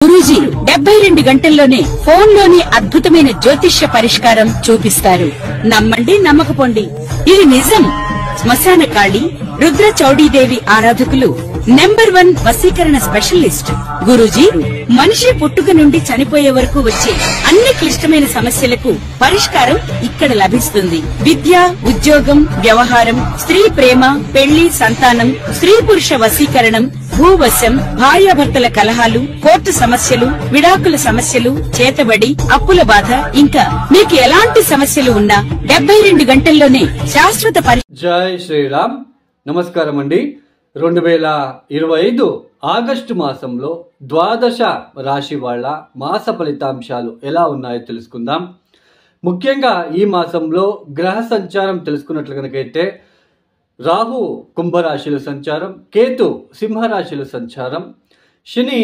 గురూజీ 72 గంటల్లోనే ఫోన్ లోని అద్భుతమైన జ్యోతిష్య పరిష్కారం చూపిస్తారు. నమ్మండి, నమ్మకపోండి, ఇది నిజం. శ్మశాన కాళి రుద్ర చౌడీదేవి ఆరాధకులు నెంబర్ 1 వశీకరణ స్పెషలిస్ట్. గురూజీ మనిషి పుట్టుక నుండి చనిపోయే వరకు వచ్చే అన్ని క్లిష్టమైన సమస్యలకు పరిష్కారం ఇక్కడ లభిస్తుంది. విద్య, ఉద్యోగం, వ్యవహారం, స్త్రీ ప్రేమ, పెళ్లి, సంతానం, స్త్రీ పురుష వశీకరణం, భూవశం, భార్యాభర్తల కలహాలు, కోర్టు సమస్యలు, విడాకుల సమస్యలు, చేతబడి, అప్పుల బాధ, ఇంకా మీకు ఎలాంటి సమస్యలు ఉన్నా 72 గంటల్లోనే శాశ్వత జై శ్రీరామ్. నమస్కారం అండి. 2025 ఆగస్టు మాసంలో ద్వాదశ రాశి వాళ్ళ మాస ఫలితాంశాలు ఎలా ఉన్నాయో తెలుసుకుందాం. ముఖ్యంగా ఈ మాసంలో గ్రహ సంచారం తెలుసుకున్నట్లు కనుకైతే రాహు కుంభరాశిలో సంచారం, కేతు సింహరాశిలో సంచారం, శని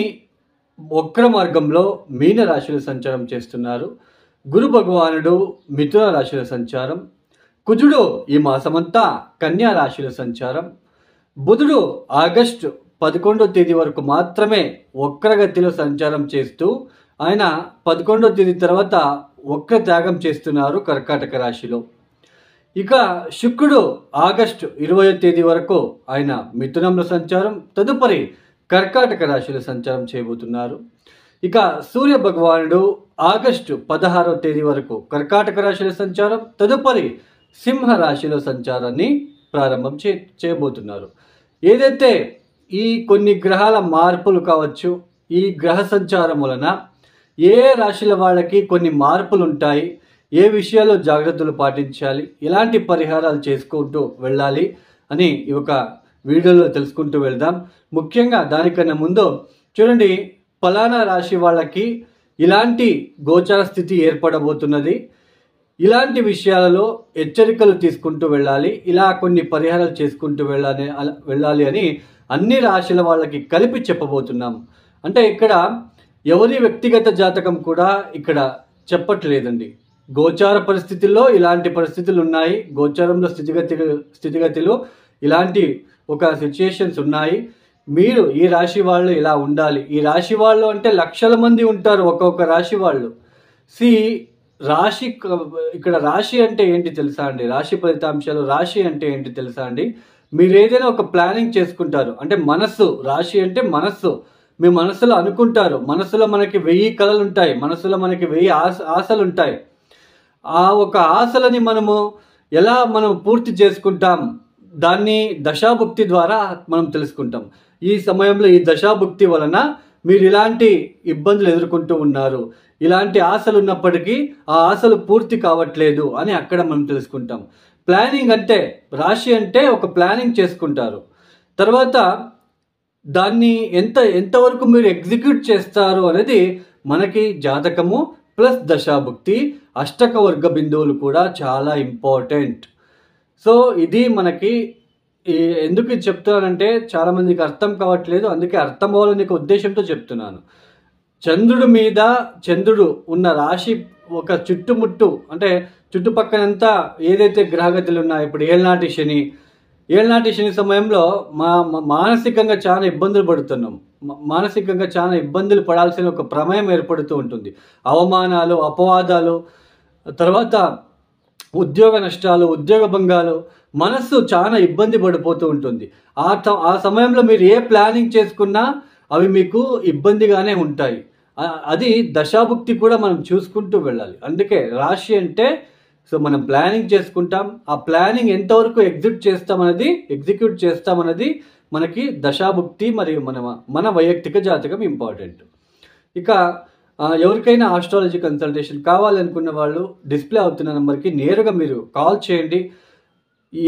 వక్ర మార్గంలో మీన రాశిలో సంచారం చేస్తున్నారు, గురు భగవానుడు మిథున రాశిలో సంచారం, కుజుడు ఈ మాసమంతా కన్యా రాశిలో సంచారం, బుధుడు ఆగస్టు 11వ తేదీ వరకు మాత్రమే వక్రగతిలో సంచారం చేస్తూ ఆయన 11వ తేదీ తర్వాత వక్ర త్యాగం చేస్తున్నారు కర్కాటక రాశిలో. ఇక శుక్రుడు ఆగస్టు 20వ తేదీ వరకు ఆయన మిథునంలో సంచారం, తదుపరి కర్కాటక రాశిలో సంచారం చేయబోతున్నారు. ఇక సూర్య భగవానుడు ఆగస్టు 16వ తేదీ వరకు కర్కాటక రాశిలో సంచారం, తదుపరి సింహ రాశిలో సంచారాన్ని ప్రారంభం చేయబోతున్నారు. ఏదైతే ఈ కొన్ని గ్రహాల మార్పులు కావచ్చు, ఈ గ్రహ సంచారం వలన ఏ రాశుల వాళ్ళకి కొన్ని మార్పులు ఉంటాయి, ఏ విషయాల్లో జాగ్రత్తలు పాటించాలి, ఎలాంటి పరిహారాలు చేసుకుంటూ వెళ్ళాలి అని ఈ ఒక వీడియోలో తెలుసుకుంటూ వెళ్దాం. ముఖ్యంగా దానికన్నా ముందు చూడండి, ఫలానా రాశి వాళ్ళకి ఇలాంటి గోచార స్థితి ఏర్పడబోతున్నది, ఇలాంటి విషయాలలో హెచ్చరికలు తీసుకుంటూ వెళ్ళాలి, ఇలా కొన్ని పరిహారాలు చేసుకుంటూ వెళ్ళాలి అని అన్ని రాశుల వాళ్ళకి కలిపి చెప్పబోతున్నాం. అంటే ఇక్కడ ఎవరి వ్యక్తిగత జాతకం కూడా ఇక్కడ చెప్పట్లేదండి. గోచార పరిస్థితుల్లో ఇలాంటి పరిస్థితులు ఉన్నాయి, గోచారంలో స్థితిగతులు ఇలాంటి ఒక సిచ్యుయేషన్స్ ఉన్నాయి, మీరు ఈ రాశి వాళ్ళు ఇలా ఉండాలి. ఈ రాశి వాళ్ళు అంటే లక్షల మంది ఉంటారు ఒక్కొక్క రాశి వాళ్ళు. రాశి ఇక్కడ రాశి అంటే ఏంటి తెలుసా అండి? రాశి ఫలితాంశాలు రాశి అంటే ఏంటి తెలుసా అండి? మీరు ఏదైనా ఒక ప్లానింగ్ చేసుకుంటారు అంటే మనస్సు, రాశి అంటే మనస్సు. మీ మనసులో అనుకుంటారు, మనసులో మనకి 1000 కళలు ఉంటాయి, మనసులో మనకి 1000 ఆశలు ఉంటాయి. ఆ ఒక ఆశలని మనం పూర్తి చేసుకుంటాం, దాన్ని దశాభుక్తి ద్వారా మనం తెలుసుకుంటాం. ఈ సమయంలో ఈ దశాభుక్తి వలన మీరు ఇలాంటి ఇబ్బందులు ఎదుర్కొంటూ ఉన్నారు, ఇలాంటి ఆశలు ఉన్నప్పటికీ ఆ ఆశలు పూర్తి కావట్లేదు అని అక్కడ మనం తెలుసుకుంటాం. ప్లానింగ్ అంటే, రాశి అంటే ఒక ప్లానింగ్ చేసుకుంటారు, తర్వాత దాన్ని ఎంతవరకు మీరు ఎగ్జిక్యూట్ చేస్తారు అనేది మనకి జాతకము ప్లస్ దశాభుక్తి, అష్టక వర్గ బిందువులు కూడా చాలా ఇంపార్టెంట్. సో ఇది మనకి ఎందుకు చెప్తున్నానంటే చాలామందికి అర్థం కావట్లేదు, అందుకే అర్థం అవ్వాలనే ఉద్దేశంతో చెప్తున్నాను. చంద్రుడు ఉన్న రాశి ఒక చుట్టుముట్టు అంటే చుట్టుపక్కనంతా ఏదైతే గ్రహగతులు ఉన్నాయో, ఇప్పుడు ఏళ్ళనాటి శని సమయంలో మానసికంగా చాలా ఇబ్బందులు పడుతున్నాం, మానసికంగా చాలా ఇబ్బందులు పడాల్సిన ఒక ప్రమేయం ఏర్పడుతూ ఉంటుంది. అవమానాలు, అపవాదాలు, తర్వాత ఉద్యోగ నష్టాలు, ఉద్యోగ భంగాలు, మనస్సు చాలా ఇబ్బంది పడిపోతూ ఉంటుంది. ఆ సమయంలో మీరు ఏ ప్లానింగ్ చేసుకున్నా అవి మీకు ఇబ్బందిగానే ఉంటాయి. అది దశాభుక్తి కూడా మనం చూసుకుంటూ వెళ్ళాలి. అందుకే రాశి అంటే మనం ప్లానింగ్ చేసుకుంటాం, ఆ ప్లానింగ్ ఎంతవరకు ఎగ్జిక్యూట్ చేస్తామన్నది మనకి దశాభుక్తి మరియు మన వైయక్తిక జాతకం ఇంపార్టెంట్. ఇక ఎవరికైనా ఆస్ట్రాలజీ కన్సల్టేషన్ కావాలనుకున్న వాళ్ళు డిస్ప్లే అవుతున్న నెంబర్కి నేరుగా మీరు కాల్ చేయండి.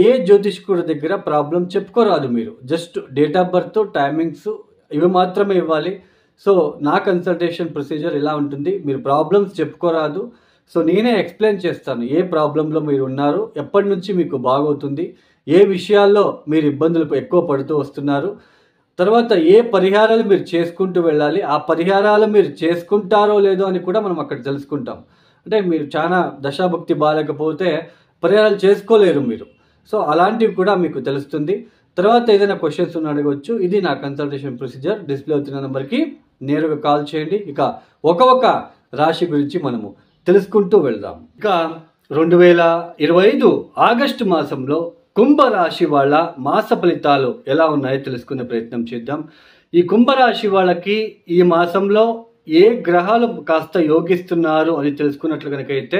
ఏ జ్యోతిష్కుడి దగ్గర ప్రాబ్లం చెప్పుకోరాదు, మీరు just date of birth, timings ఇవి మాత్రమే ఇవ్వాలి. సో నా కన్సల్టేషన్ ప్రొసీజర్ ఇలా ఉంటుంది, మీరు ప్రాబ్లమ్స్ చెప్పుకోరాదు. సో నేనే ఎక్స్ప్లెయిన్ చేస్తాను ఏ ప్రాబ్లంలో మీరు ఉన్నారు, ఎప్పటి నుంచి మీకు బాగవుతుంది, ఏ విషయాల్లో మీరు ఇబ్బందులు ఎక్కువ పడుతూ వస్తున్నారు, తర్వాత ఏ పరిహారాలు మీరు చేసుకుంటూ వెళ్ళాలి, ఆ పరిహారాలు మీరు చేసుకుంటారో లేదో అని కూడా మనం అక్కడ తెలుసుకుంటాం. అంటే మీరు చాలా దశాభుక్తి బాగాలేకపోతే పరిహారాలు చేసుకోలేరు మీరు. సో అలాంటివి కూడా మీకు తెలుస్తుంది. తర్వాత ఏదైనా క్వశ్చన్స్ అడగవచ్చు. ఇది నా కన్సల్టేషన్ ప్రొసీజర్. డిస్ప్లే అవుతున్న నెంబర్కి నేరుగా కాల్ చేయండి. ఇక ఒక రాశి గురించి మనము తెలుసుకుంటూ వెళ్దాం. ఇక 2025 ఆగస్టు మాసంలో కుంభరాశి వాళ్ళ మాస ఫలితాలు ఎలా ఉన్నాయో తెలుసుకునే ప్రయత్నం చేద్దాం. ఈ కుంభరాశి వాళ్ళకి ఈ మాసంలో ఏ గ్రహాలు కాస్త యోగిస్తున్నారు అని తెలుసుకున్నట్లు కనుకైతే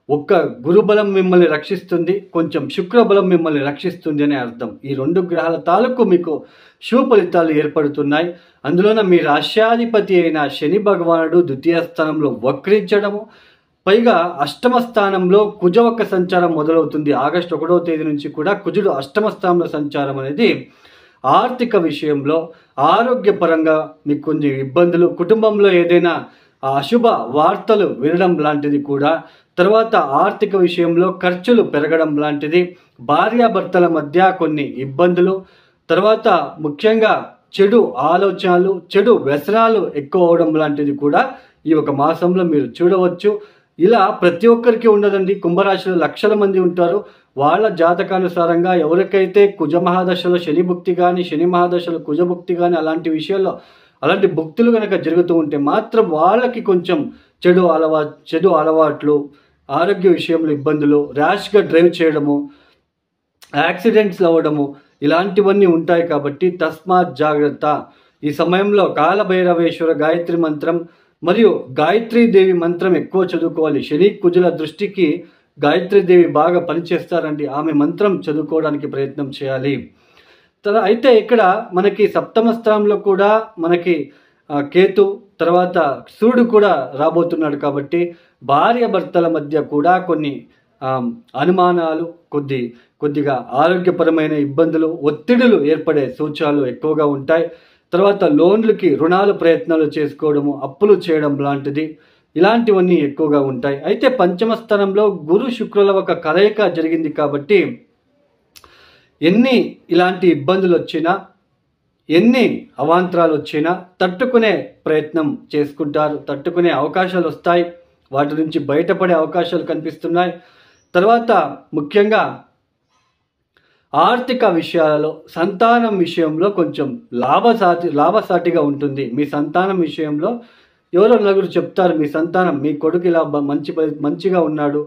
ఒక్క గురుబలం మిమ్మల్ని రక్షిస్తుంది, కొంచెం శుక్రబలం మిమ్మల్ని రక్షిస్తుంది అనే అర్థం. ఈ 2 గ్రహాల తాలూకు మీకు శుభ ఫలితాలు ఏర్పడుతున్నాయి. అందులోన మీ రాష్ట్రాధిపతి అయిన శని భగవానుడు ద్వితీయ స్థానంలో వక్రించడము, పైగా అష్టమ స్థానంలో కుజ యొక్క సంచారం మొదలవుతుంది. ఆగస్టు 1వ తేదీ నుంచి కూడా కుజుడు అష్టమ స్థానంలో సంచారం అనేది ఆర్థిక విషయంలో, ఆరోగ్యపరంగా మీకు కొన్ని ఇబ్బందులు, కుటుంబంలో ఏదైనా అశుభ వార్తలు వినడం లాంటిది కూడా, తర్వాత ఆర్థిక విషయంలో ఖర్చులు పెరగడం లాంటిది, భార్యాభర్తల మధ్య కొన్ని ఇబ్బందులు, తర్వాత ముఖ్యంగా చెడు ఆలోచనలు, చెడు వ్యసనాలు ఎక్కువ అవడం లాంటిది కూడా ఈ ఒక మాసంలో మీరు చూడవచ్చు. ఇలా ప్రతి ఒక్కరికి ఉండదండి. కుంభరాశిలో లక్షల మంది ఉంటారు. వాళ్ళ జాతకానుసారంగా ఎవరికైతే కుజ మహాదశలో శని భుక్తి కానీ, శని మహాదశలో కుజ భుక్తి కానీ, అలాంటి విషయాల్లో అలాంటి భుక్తులు కనుక జరుగుతూ ఉంటే మాత్రం వాళ్ళకి కొంచెం చెడు అలవాట్లు, ఆరోగ్య విషయంలో ఇబ్బందులు, ర్యాష్గా డ్రైవ్ చేయడము, యాక్సిడెంట్స్ అవ్వడము, ఇలాంటివన్నీ ఉంటాయి. కాబట్టి తస్మాత్ జాగ్రత్త. ఈ సమయంలో కాలభైరవేశ్వర గాయత్రి మంత్రం మరియు గాయత్రీదేవి మంత్రం ఎక్కువ చదువుకోవాలి. శని కుజుల దృష్టికి గాయత్రీదేవి బాగా పనిచేస్తారండి. ఆమె మంత్రం చదువుకోవడానికి ప్రయత్నం చేయాలి. అయితే ఇక్కడ మనకి సప్తమ స్థానంలో కూడా మనకి కేతు, తర్వాత సూర్యుడు కూడా రాబోతున్నాడు. కాబట్టి భార్య భర్తల మధ్య కూడా కొన్ని అనుమానాలు, కొద్దిగా ఆరోగ్యపరమైన ఇబ్బందులు, ఒత్తిడులు ఏర్పడే సూచనలు ఎక్కువగా ఉంటాయి. తర్వాత లోన్లకి రుణాలు ప్రయత్నాలు చేసుకోవడము, అప్పులు చేయడం లాంటిది, ఇలాంటివన్నీ ఎక్కువగా ఉంటాయి. అయితే పంచమ స్థానంలో గురు శుక్రుల ఒక కలయిక జరిగింది కాబట్టి ఎన్ని ఇలాంటి ఇబ్బందులు వచ్చినా, ఎన్ని అవాంతరాలు వచ్చినా తట్టుకునే ప్రయత్నం చేసుకుంటారు. తట్టుకునే అవకాశాలు వస్తాయి. వాటి నుంచి బయటపడే అవకాశాలు కనిపిస్తున్నాయి. తర్వాత ముఖ్యంగా ఆర్థిక విషయాలలో, సంతానం విషయంలో కొంచెం లాభసాటిగా ఉంటుంది. మీ సంతానం విషయంలో ఎవరో నలుగురు చెప్తారు, మీ సంతానం, మీ కొడుకు ఇలా మంచిగా ఉన్నాడు,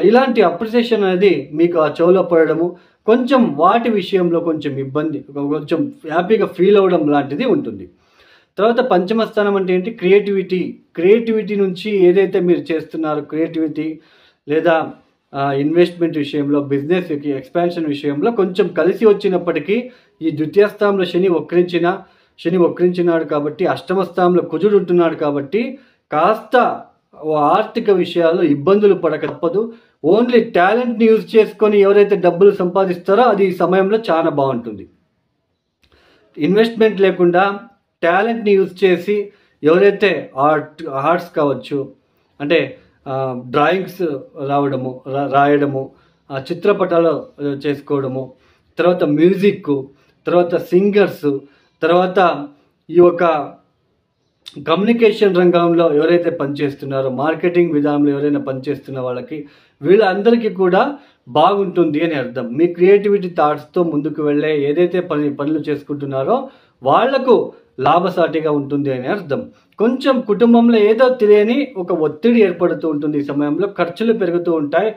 ఇలాంటి అప్రిసియేషన్ అనేది మీకు ఆ చెవులో పడడము, కొంచెం వాటి విషయంలో కొంచెం ఇబ్బంది, కొంచెం హ్యాపీగా ఫీల్ అవ్వడం లాంటిది ఉంటుంది. తర్వాత పంచమ స్థానం అంటే ఏంటి? క్రియేటివిటీ నుంచి ఏదైతే మీరు చేస్తున్నారో, క్రియేటివిటీ లేదా ఇన్వెస్ట్మెంట్ విషయంలో, బిజినెస్ ఎక్స్పాన్షన్ విషయంలో కొంచెం కలిసి వచ్చినప్పటికీ ఈ ద్వితీయ స్థానంలో శని వక్రించినాడు కాబట్టి, అష్టమ స్థానంలో కుజుడు ఉంటున్నాడు కాబట్టి కాస్త ఆర్థిక విషయాల్లో ఇబ్బందులు పడక తప్పదు. ఓన్లీ టాలెంట్ని యూజ్ చేసుకొని ఎవరైతే డబ్బులు సంపాదిస్తారో అది ఈ సమయంలో చాలా బాగుంటుంది. ఇన్వెస్ట్మెంట్ లేకుండా టాలెంట్ని యూజ్ చేసి ఎవరైతే ఆర్ట్స్ కావచ్చు, అంటే డ్రాయింగ్స్ రాయడము, చిత్రపటాలు చేసుకోవడము, తర్వాత మ్యూజిక్, తర్వాత సింగర్స్, తర్వాత ఈ యొక్క కమ్యూనికేషన్ రంగంలో ఎవరైతే పనిచేస్తున్నారో, మార్కెటింగ్ విధానంలో ఎవరైనా పనిచేస్తున్న వాళ్ళకి, వీళ్ళందరికీ కూడా బాగుంటుంది అని అర్థం. మీ క్రియేటివిటీ థాట్స్తో ముందుకు వెళ్ళే ఏదైతే పనులు చేసుకుంటున్నారో వాళ్లకు లాభసాటిగా ఉంటుంది అని అర్థం. కొంచెం కుటుంబంలో ఏదో తెలియని ఒక ఒత్తిడి ఏర్పడుతూ ఉంటుంది. ఈ సమయంలో ఖర్చులు పెరుగుతూ ఉంటాయి.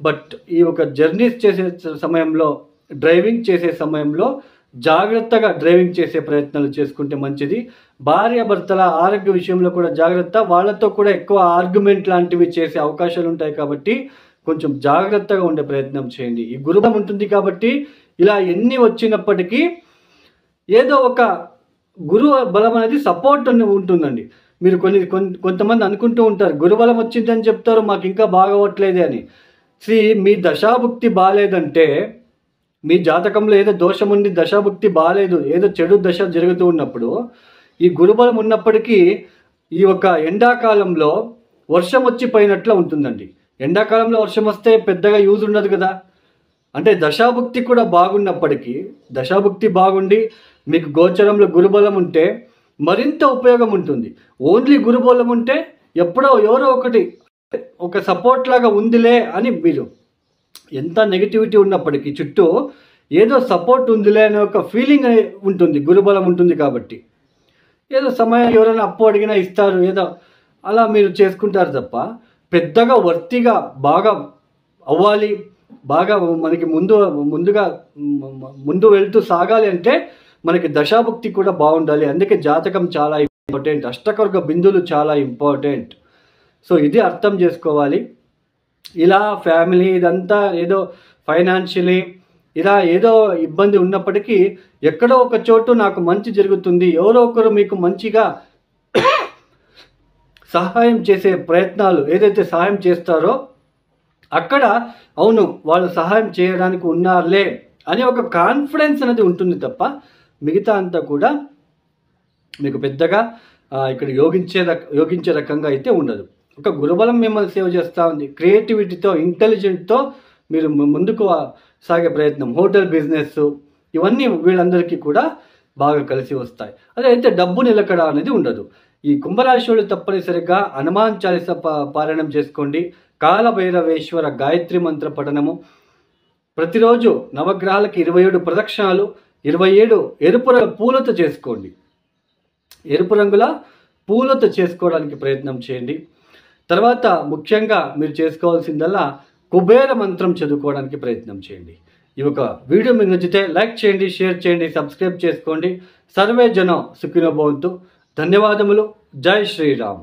బట్ ఈ ఒక జర్నీస్ చేసే సమయంలో, డ్రైవింగ్ చేసే సమయంలో జాగ్రత్తగా డ్రైవింగ్ చేసే ప్రయత్నాలు చేసుకుంటే మంచిది. భార్యాభర్తల ఆరోగ్య విషయంలో కూడా జాగ్రత్త. వాళ్ళతో కూడా ఎక్కువ ఆర్గ్యుమెంట్ లాంటివి చేసే అవకాశాలు ఉంటాయి కాబట్టి కొంచెం జాగ్రత్తగా ఉండే ప్రయత్నం చేయండి. ఈ గురుబలం ఉంటుంది కాబట్టి ఇలా ఎన్ని వచ్చినప్పటికీ ఏదో ఒక గురువు బలం అనేది సపోర్ట్ ఉంటుందండి. మీరు కొంతమంది అనుకుంటూ ఉంటారు, గురుబలం వచ్చిందని చెప్తారు, మాకు ఇంకా బాగవట్లేదే అని. మీ దశాభుక్తి బాగాలేదంటే, మీ జాతకంలో ఏదో దోషం ఉండి దశాభుక్తి బాగాలేదు, ఏదో చెడు దశ జరుగుతూ ఉన్నప్పుడు ఈ గురుబలం ఉన్నప్పటికీ ఈ యొక్క ఎండాకాలంలో వర్షం వచ్చి పోయినట్లు ఉంటుందండి. ఎండాకాలంలో వర్షం వస్తే పెద్దగా యూజ్ ఉండదు కదా. అంటే దశాభుక్తి కూడా బాగున్నప్పటికీ, దశాభుక్తి బాగుండి మీకు గోచరంలో గురుబలం ఉంటే మరింత ఉపయోగం ఉంటుంది. ఓన్లీ గురుబలం ఉంటే ఎవరో ఒక సపోర్ట్ లాగా ఉందిలే అని, మీరు ఎంత నెగిటివిటీ ఉన్నప్పటికీ చుట్టూ ఏదో సపోర్ట్ ఉందిలే అనే ఒక ఫీలింగ్ ఉంటుంది, గురుబలం ఉంటుంది కాబట్టి. ఏదో సమయం ఎవరైనా అప్పు అడిగినా ఇస్తారు, ఏదో అలా మీరు చేసుకుంటారు తప్ప పెద్దగా వర్తిగా బాగా అవ్వాలి, బాగా మనకి ముందుగా ముందు వెళ్తూ సాగాలి అంటే మనకి దశాభుక్తి కూడా బాగుండాలి. అందుకే జాతకం చాలా ఇంపార్టెంట్, అష్టకర్గ బిందువులు చాలా ఇంపార్టెంట్. సో ఇది అర్థం చేసుకోవాలి. ఇలా ఫ్యామిలీ ఇదంతా ఏదో ఫైనాన్షియలీ ఇలా ఏదో ఇబ్బంది ఉన్నప్పటికీ ఎక్కడో ఒక చోటు నాకు మంచి జరుగుతుంది, ఎవరో ఒకరు మీకు మంచిగా సహాయం చేసే ప్రయత్నాలు ఏదైతే సహాయం చేస్తారో అక్కడ అవును వాళ్ళు సహాయం చేయడానికి ఉన్నారులే అనే ఒక కాన్ఫిడెన్స్ అనేది ఉంటుంది తప్ప మిగతా అంతా కూడా మీకు పెద్దగా ఇక్కడ యోగించే రకంగా అయితే ఉండదు. ఒక గురుబలం మిమ్మల్ని సేవ చేస్తూ ఉంది. క్రియేటివిటీతో ఇంటెలిజెంట్తో మీరు ముందుకు సాగే ప్రయత్నం, హోటల్ బిజినెస్ ఇవన్నీ వీళ్ళందరికీ కూడా బాగా కలిసి వస్తాయి. అదైతే డబ్బు నిలకడ అనేది ఉండదు. ఈ కుంభరాశి వాళ్ళు తప్పనిసరిగా హనుమాన్ చాలీస పారాయణం చేసుకోండి. కాలభైరవేశ్వర గాయత్రి మంత్ర పఠనము ప్రతిరోజు నవగ్రహాలకి 27 ప్రదక్షిణాలు, 27 ఎరుపు పూలతో చేసుకోండి. ఎరుపు రంగుల పూలతో చేసుకోవడానికి ప్రయత్నం చేయండి. తర్వాత ముఖ్యంగా మీరు చేసుకోవాల్సిందల్లా కుబేర మంత్రం చదువుకోవడానికి ప్రయత్నం చేయండి. ఈ ఒక వీడియో మీకు నచ్చితే లైక్ చేయండి, షేర్ చేయండి, సబ్స్క్రైబ్ చేసుకోండి. సర్వే జనం సుఖినో భవంతు. ధన్యవాదములు. జై శ్రీరామ్.